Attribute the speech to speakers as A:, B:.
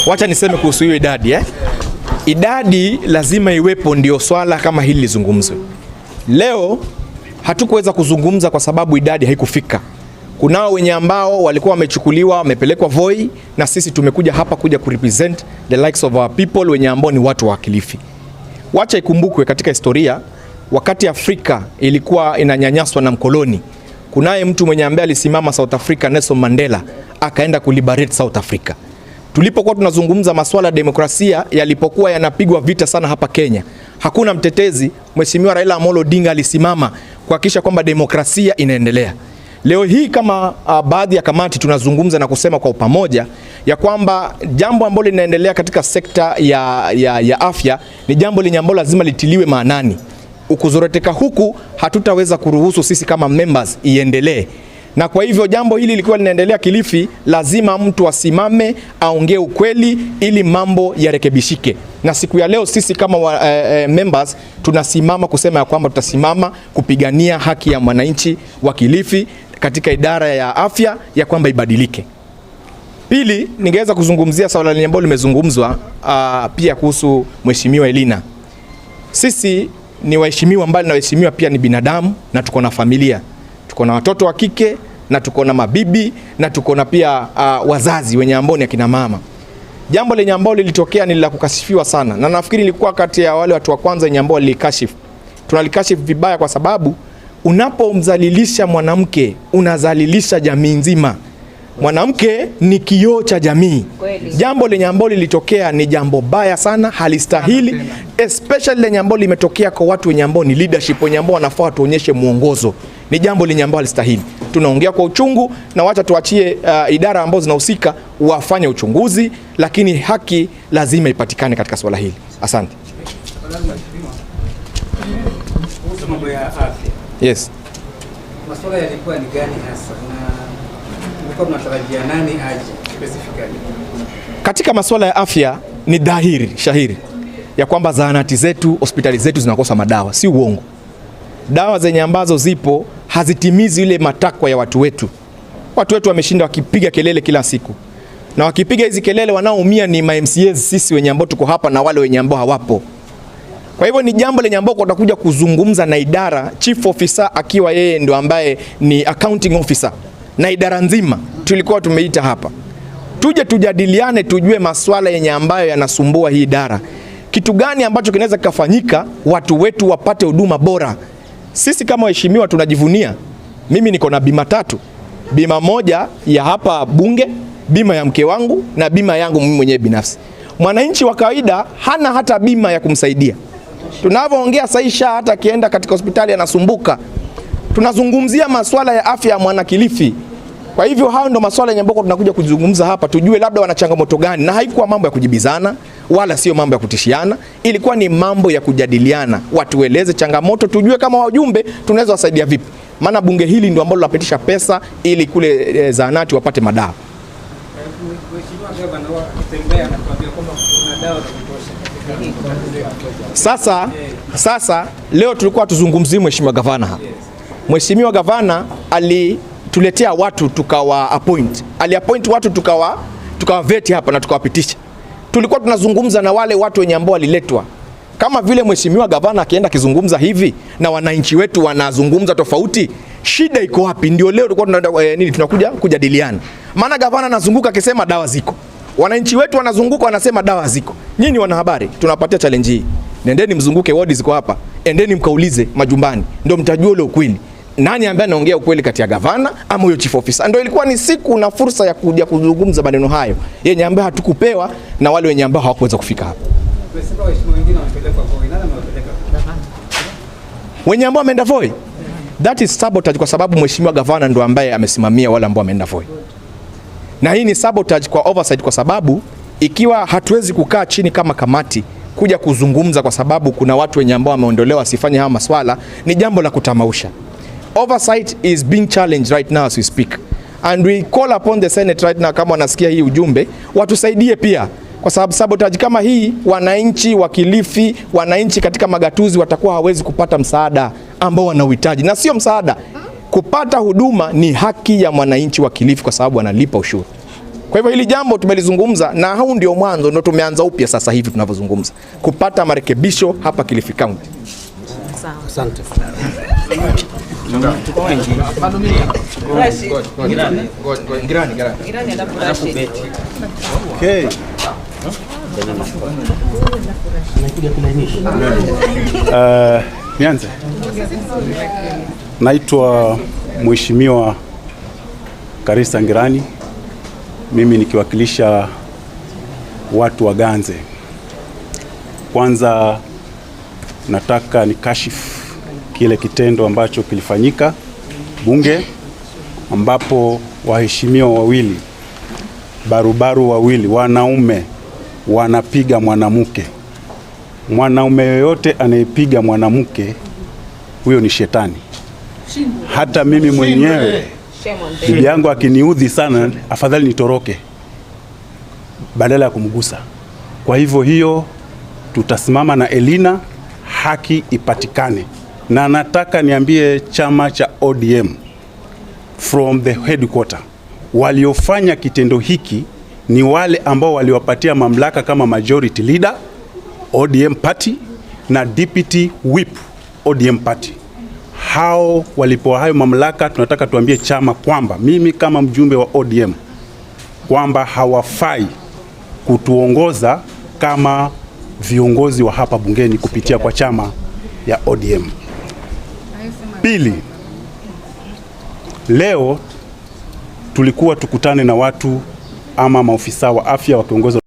A: Wacha niseme kuhusu hiyo idadi Idadi lazima iwepo ndio swala kama hili lizungumzwe. Leo hatukuweza kuzungumza kwa sababu idadi haikufika. Kunao wenye ambao walikuwa wamechukuliwa, wamepelekwa Voi, na sisi tumekuja hapa kuja kurepresent the likes of our people wenye ambao ni watu wa Kilifi. Wacha ikumbukwe katika historia, wakati Afrika ilikuwa inanyanyaswa na mkoloni, kunaye mtu mwenye ambaye alisimama South Africa, Nelson Mandela, akaenda kuliberate South Africa. Tulipokuwa tunazungumza masuala ya demokrasia yalipokuwa yanapigwa vita sana hapa Kenya, hakuna mtetezi. Mheshimiwa Raila Amolo Odinga alisimama kuhakikisha kwamba demokrasia inaendelea. Leo hii kama baadhi ya kamati tunazungumza na kusema kwa pamoja ya kwamba jambo ambalo linaendelea katika sekta ya afya ni jambo lenye ambalo lazima litiliwe maanani. Ukuzoroteka huku hatutaweza kuruhusu sisi kama members iendelee. Na kwa hivyo jambo hili likiwa linaendelea Kilifi, lazima mtu asimame aongee ukweli ili mambo yarekebishike. Na siku ya leo sisi kama members tunasimama kusema ya kwamba tutasimama kupigania haki ya mwananchi wa Kilifi katika idara ya afya ya kwamba ibadilike. Pili, ningeweza kuzungumzia swala ambalo limezungumzwa pia kuhusu Mheshimiwa Elina. Sisi ni waheshimiwa, mbali na waheshimiwa pia ni binadamu na tuko na familia. Tuko na watoto wa kike na tuko na mabibi na tuko na pia wazazi wenye ambao ni akina mama. Jambo lenye ambalo lilitokea ni la kukashifiwa sana, na nafikiri nilikuwa kati ya wale watu wa kwanza wenye ambao walikashifu. Tunalikashifu vibaya kwa sababu unapomdhalilisha mwanamke unadhalilisha jamii nzima. Mwanamke ni kioo cha jamii. Jambo lenye ambalo lilitokea ni jambo baya sana, halistahili, especially lenye ambalo limetokea kwa watu wenye ambao ni leadership, wenye ambao wanafaa tuonyeshe muongozo. Ni jambo lenye ambalo halistahili. Tunaongea kwa uchungu na wacha tuachie idara ambazo zinahusika wafanye uchunguzi, lakini haki lazima ipatikane katika swala hili. Asante.
B: Mambo ya afya.
A: Yes.
B: Masuala yalikuwa ni gani hasa na mlikuwa mnatarajia nani aje specifically?
A: Katika masuala ya afya ni dhahiri shahiri ya kwamba zahanati zetu, hospitali zetu zinakosa madawa, si uongo. Dawa zenye ambazo zipo hazitimizi ile matakwa ya watu wetu. Watu wetu wameshinda wakipiga kelele kila siku. Na wakipiga hizi kelele wanaoumia ni MCAs sisi wenye ambao tuko hapa na wale wenye ambao hawapo. Kwa hivyo ni jambo lenye ambao tutakuja kuzungumza na idara, chief officer akiwa yeye ndio ambaye ni accounting officer, na idara nzima tulikuwa tumeita hapa. Tuje tujadiliane, tujue masuala yenye ambayo yanasumbua hii idara. Kitu gani ambacho kinaweza kufanyika watu wetu wapate huduma bora. Sisi kama waheshimiwa tunajivunia. Mimi niko na bima 3. Bima moja ya hapa bunge, bima ya mke wangu na bima yangu mimi mwenyewe binafsi. Mwananchi wa kawaida hana hata bima ya kumsaidia. Tunavyoongea saisha hata kienda katika hospitali anasumbuka. Tunazungumzia masuala ya afya ya mwana Kilifi. Kwa hivyo hao ndo masuala yenye ambako tunakuja kuzungumza hapa, tujue labda wana changamoto gani, na haikuwa mambo ya kujibizana wala sio mambo ya kutishiana, ilikuwa ni mambo ya kujadiliana. Watu eleze changamoto, tujue kama wajumbe tunaweza wasaidia vipi. Maana bunge hili ndio ambalo lapitisha pesa ili kule zahanati wapate madawa.
B: Mheshimiwa Gavana akitembea anatuambia kwamba kuna dawa za kutosha.
A: Sasa leo tulikuwa tuzungumzie Mheshimiwa Gavana hapa. Mheshimiwa Gavana tuletea watu tukawa appoint. Aliappoint watu tukawa veti hapa na tukawapitisha. Tulikuwa tunazungumza na wale watu wenye ambao waliletwa. Kama vile Mheshimiwa Gavana akienda kizungumza hivi na wananchi wetu wanazungumza tofauti, shida iko wapi? Ndio leo tulikuwa tunakuja kujadiliana. Maana Gavana anazunguka akisema dawa ziko. Wananchi wetu wanazunguka wanasema dawa ziko. Nyinyi wanahabari tunapatia challenge hii. Nendeni mzunguke wodi ziko hapa. Endeni mkaulize majumbani. Ndio mtajua ule ukweli. Nani ambaye anaongea ukweli kati ya Gavana ama huyo chief officer? Ndio ilikuwa ni siku na fursa ya kuja kuzungumza maneno hayo yenye ambayo hatukupewa na wale wenye ambao hawakuweza kufika hapa.
B: Tunasema waheshimiwa wengine wamepelekwa Voi, nani amewapeleka?
A: Wenye ambao wameenda Voi, that is sabotage, kwa sababu Mheshimiwa Gavana ndio ambaye amesimamia wale ambao wameenda Voi. Na hii ni sabotage kwa oversight, kwa sababu ikiwa hatuwezi kukaa chini kama kamati kuja kuzungumza kwa sababu kuna watu wenye ambao wameondolewa asifanye haya maswala, ni jambo la kutamausha. Oversight is being challenged right now as we speak. And we call upon the Senate right now, kama wanasikia hii ujumbe, watusaidie pia. Kwa sababu sabotage kama hii, wananchi wa Kilifi, wananchi katika magatuzi watakuwa hawezi kupata msaada ambao wanauhitaji. Na sio msaada, Kupata huduma ni haki ya mwananchi wa Kilifi kwa sababu analipa ushuru. Kwa hivyo hili jambo tumelizungumza na huu ndio mwanzo, ndio tumeanza upya sasa hivi tunavyozungumza kupata marekebisho hapa Kilifi County.
C: Asante. Okay. Nianze. Naitwa Mheshimiwa Karisa Ngirani, mimi nikiwakilisha watu wa Ganze. Kwanza nataka nikashifu kile kitendo ambacho kilifanyika bunge, ambapo waheshimiwa wawili barubaru wawili wanaume wanapiga mwanamke. Mwanaume yoyote anayepiga mwanamke, huyo ni shetani. Hata mimi mwenyewe bibi yangu akiniudhi sana, afadhali nitoroke badala ya kumgusa. Kwa hivyo hiyo tutasimama na Elina, haki ipatikane. Na nataka niambie chama cha ODM from the headquarter, waliofanya kitendo hiki ni wale ambao waliwapatia mamlaka kama majority leader ODM party na deputy whip ODM party. Hao walipoa hayo mamlaka, tunataka tuambie chama kwamba mimi kama mjumbe wa ODM kwamba hawafai kutuongoza kama viongozi wa hapa bungeni kupitia kwa chama ya ODM. Pili, leo tulikuwa tukutane na watu ama maofisa wa afya wakiongozwa